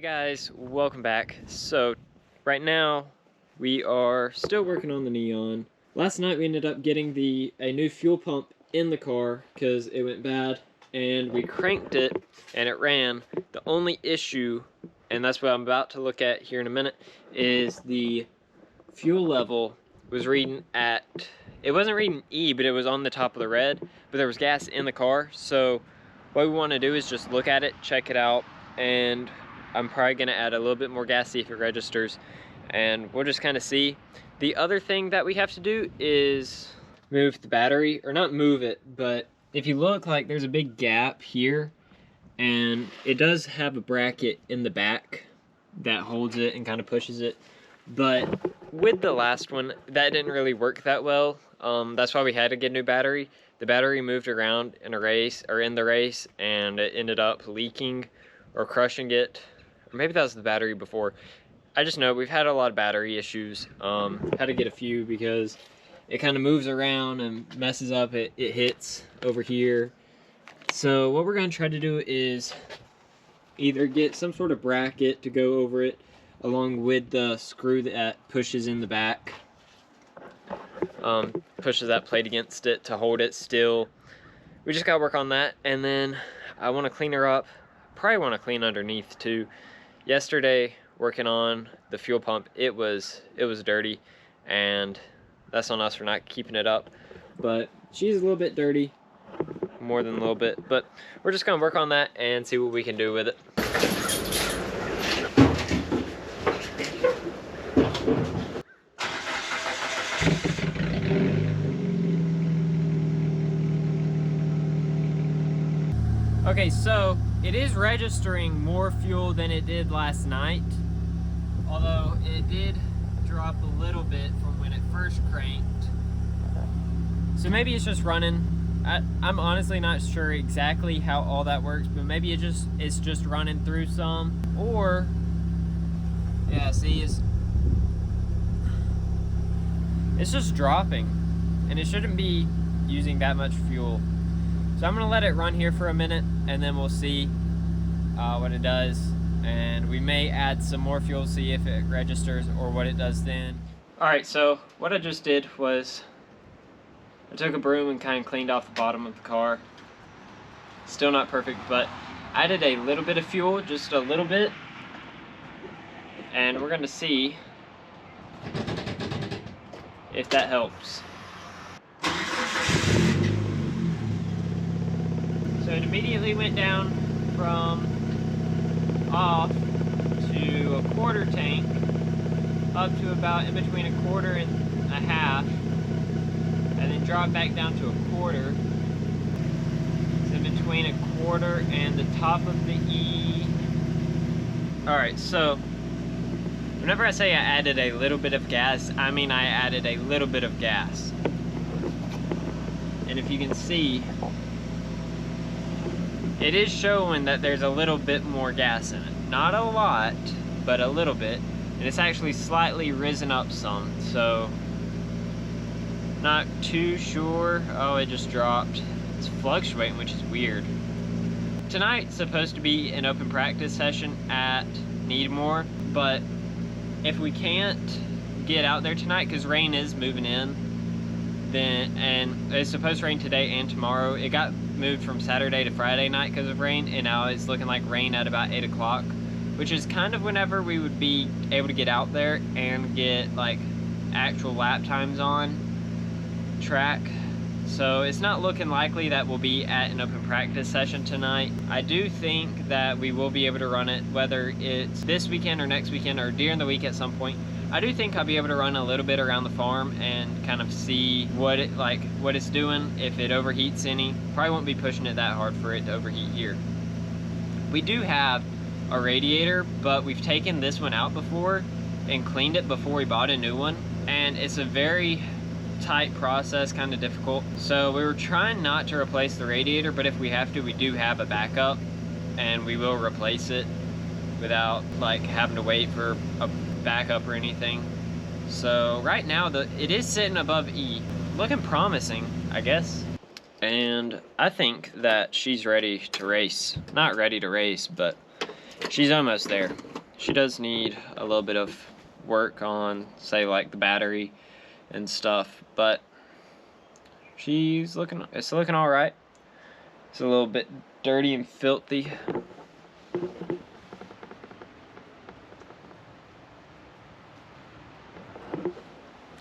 Guys, welcome back. So right now we are still working on the neon. Last night we ended up getting a new fuel pump in the car because it went bad, and we cranked it and it ran. The only issue, and that's what I'm about to look at here in a minute, is the fuel level was reading at, it wasn't reading E, but it was on the top of the red, but there was gas in the car. So what we want to do is just look at it, check it out, and I'm probably going to add a little bit more gas, see if it registers, and we'll just kind of see. The other thing that we have to do is move the battery, or not move it, but if you look, like, there's a big gap here, and it does have a bracket in the back that holds it and kind of pushes it. But with the last one, that didn't really work that well. That's why we had to get a new battery. The battery moved around in the race, and it ended up leaking or crushing it. Or maybe that was the battery before. I just know we've had a lot of battery issues. Had to get a few because it kind of moves around and messes up. It hits over here. So what we're going to try to do is either get some sort of bracket to go over it, along with the screw that pushes in the back, pushes that plate against it to hold it still. We just gotta work on that, and then I want to clean her up. Probably want to clean underneath too. Yesterday, working on the fuel pump, it was dirty, and that's on us for not keeping it up. But she's a little bit dirty, more than a little bit. But we're just gonna work on that and see what we can do with it. Okay, so it is registering more fuel than it did last night, although it did drop a little bit from when it first cranked. So maybe it's just running. I'm honestly not sure exactly how all that works, but maybe it's just running through some, or yeah, see, it's just dropping, and it shouldn't be using that much fuel. So I'm gonna let it run here for a minute, and then we'll see what it does, and we may add some more fuel, see if it registers or what it does then. Alright, so what I just did was I took a broom and kind of cleaned off the bottom of the car. Still not perfect, but I added a little bit of fuel, just a little bit, and we're gonna see if that helps. So it immediately went down from off to a quarter tank, up to about in between a quarter and a half, and then dropped back down to a quarter. So in between a quarter and the top of the E. Alright, so whenever I say I added a little bit of gas, I mean I added a little bit of gas. And if you can see, it is showing that there's a little bit more gas in it. Not a lot, but a little bit. And it's actually slightly risen up some, so not too sure. Oh, it just dropped. It's fluctuating, which is weird. Tonight's supposed to be an open practice session at Needmore, but if we can't get out there tonight, because rain is moving in, and it's supposed to rain today and tomorrow. It got moved from Saturday to Friday night because of rain, and now it's looking like rain at about 8 o'clock, which is kind of whenever we would be able to get out there and get like actual lap times on track. So it's not looking likely that we'll be at an open practice session tonight. I do think that we will be able to run it, whether it's this weekend or next weekend or during the week at some point. I do think I'll be able to run a little bit around the farm and kind of see what it's doing, if it overheats any. Probably won't be pushing it that hard for it to overheat here. We do have a radiator, but we've taken this one out before and cleaned it before we bought a new one, and it's a very tight process, kind of difficult. So we were trying not to replace the radiator, but if we have to, we do have a backup, and we will replace it without like having to wait for a backup or anything. So right now it is sitting above E, looking promising, I guess. And I think that she's ready to race. Not ready to race, but she's almost there. She does need a little bit of work on, say, like the battery and stuff, but it's looking all right. It's a little bit dirty and filthy.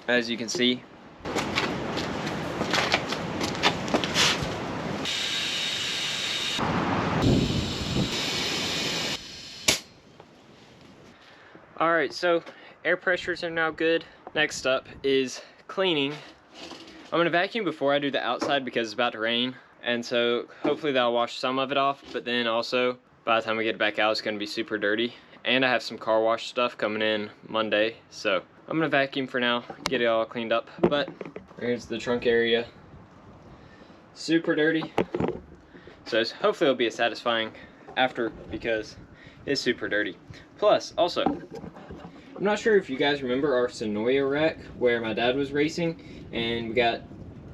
As you can see. Alright, so air pressures are now good. Next up is cleaning. I'm gonna vacuum before I do the outside because it's about to rain, and so hopefully that'll wash some of it off, but then also by the time we get back out it's gonna be super dirty. And I have some car wash stuff coming in Monday, so I'm gonna vacuum for now, get it all cleaned up. But there's the trunk area, super dirty. So hopefully it'll be as satisfying after because it's super dirty. Plus, also, I'm not sure if you guys remember our Sonoya wreck where my dad was racing and we got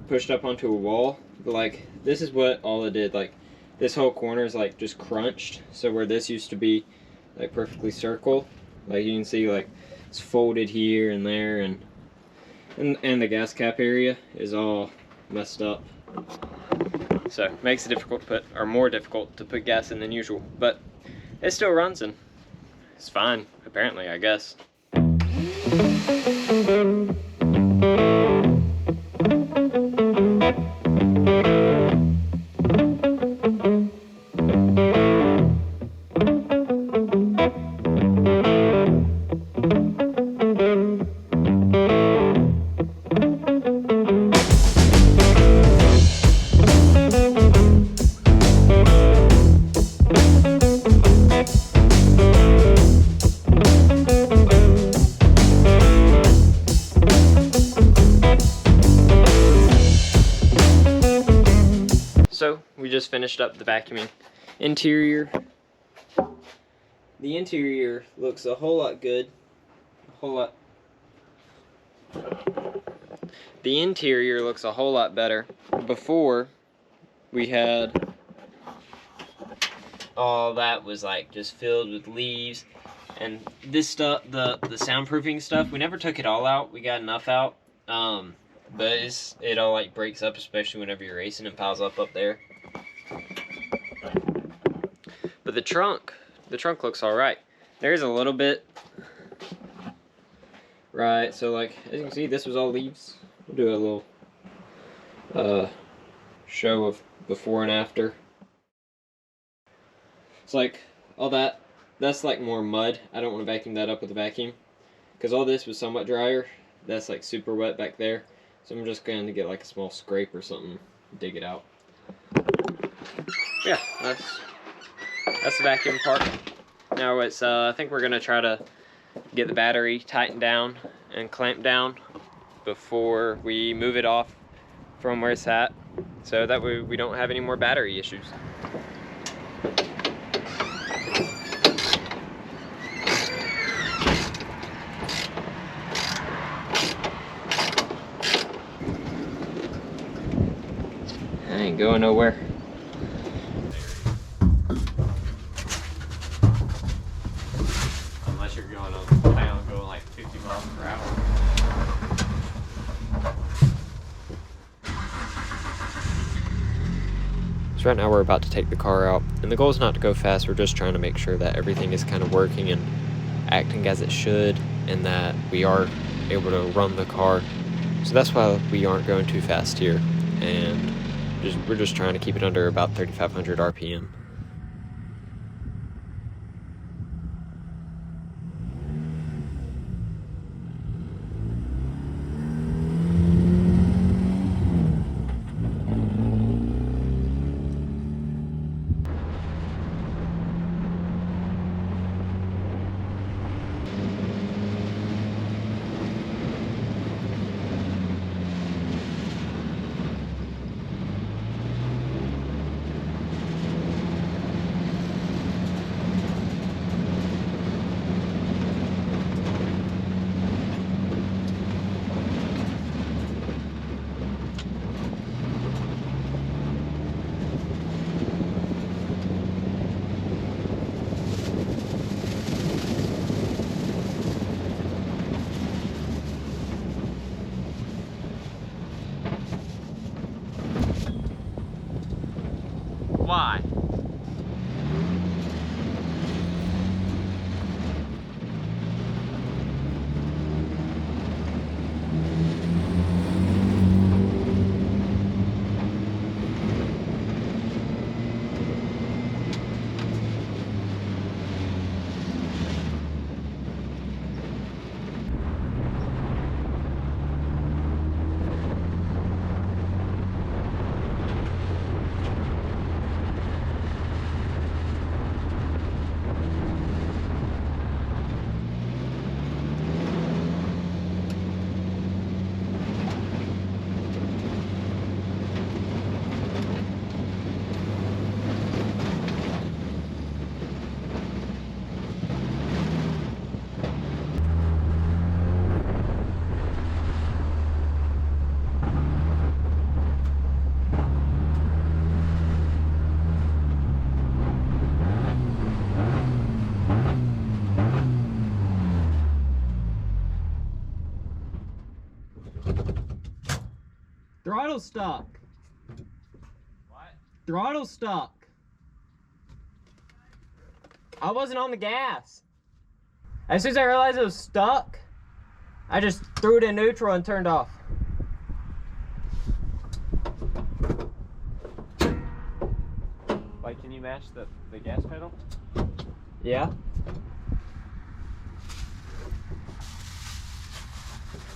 pushed up onto a wall. But like, this is what all it did. Like, this whole corner is like just crunched. So where this used to be like perfectly circle, like you can see like it's folded here and there, and the gas cap area is all messed up. So it makes it difficult to put, or more difficult to put gas in than usual. But it still runs and it's fine, apparently, I guess. So we just finished up the vacuuming. Interior. The interior looks a whole lot good. The interior looks a whole lot better. Before, we had all that was like just filled with leaves. And this stuff, the soundproofing stuff, we never took it all out. We got enough out. But it all like breaks up, especially whenever you're racing and piles up there. But the trunk looks all right. There's a little bit, right? So like, as you can see, this was all leaves. We'll do a little show of before and after. It's like all that's like more mud. I don't want to vacuum that up with a vacuum because all this was somewhat drier. That's like super wet back there. So I'm just going to get like a small scrape or something, dig it out. Yeah, that's the vacuum part. Now it's I think we're going to try to get the battery tightened down and clamped down before we move it off from where it's at, so that way we don't have any more battery issues. I ain't going nowhere. Unless you're going on town, going like 50 miles per hour. So right now we're about to take the car out, and the goal is not to go fast. We're just trying to make sure that everything is kind of working and acting as it should, and that we are able to run the car. So that's why we aren't going too fast here, and we're just trying to keep it under about 3,500 RPM. Throttle stuck. What? Throttle stuck. I wasn't on the gas. As soon as I realized it was stuck, I just threw it in neutral and turned off. Like, can you match the gas pedal? Yeah.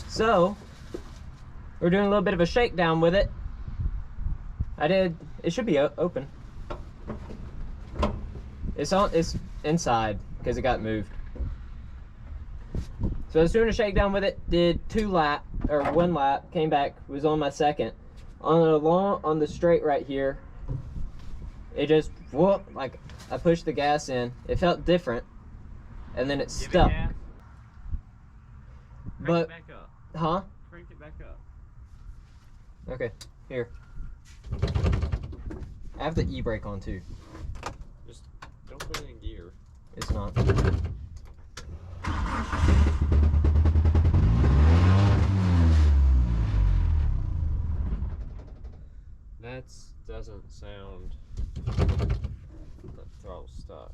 So, we're doing a little bit of a shakedown with it. It should be open. It's inside because it got moved. So I was doing a shakedown with it, did 1 lap, came back, was on my second. On the straight right here, it just whoop, like I pushed the gas in. It felt different, and then it stuck. Crank it back up. Huh? Crank it back up. Okay, here. I have the e-brake on too. Just don't put it in gear. It's not. That doesn't sound the throttle stuck.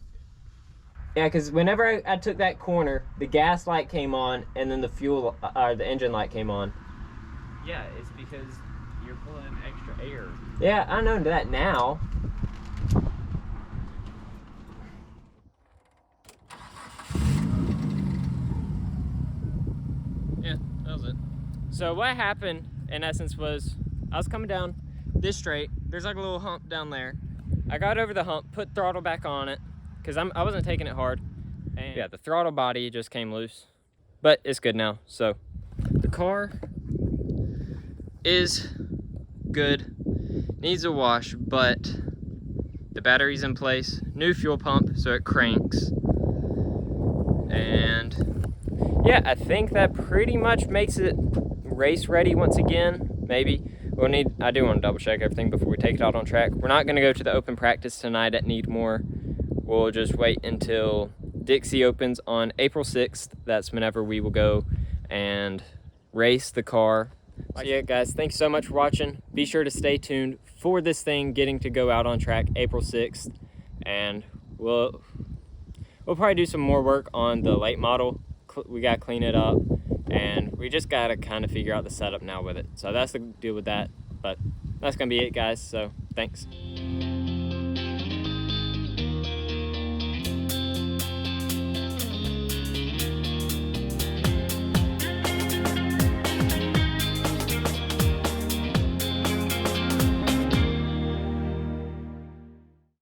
Yeah, because whenever I took that corner, the gas light came on, and then the engine light came on. Yeah, it's because you're pulling extra air. Yeah, I know that now. Yeah, that was it. So what happened, in essence, was I was coming down this straight. There's like a little hump down there. I got over the hump, put throttle back on it, because I wasn't taking it hard. And yeah, the throttle body just came loose. But it's good now. So the car is good. Needs a wash, but the battery's in place. New fuel pump, so it cranks. And yeah, I think that pretty much makes it race ready once again. Maybe. I do want to double check everything before we take it out on track. We're not going to go to the open practice tonight at Needmore. We'll just wait until Dixie opens on April 6th. That's whenever we will go and race the car. So yeah, guys, thanks so much for watching. Be sure to stay tuned for this thing getting to go out on track April 6th. And we'll probably do some more work on the late model. We got to clean it up. And we just got to kind of figure out the setup now with it. So that's the deal with that. But that's going to be it, guys. So thanks.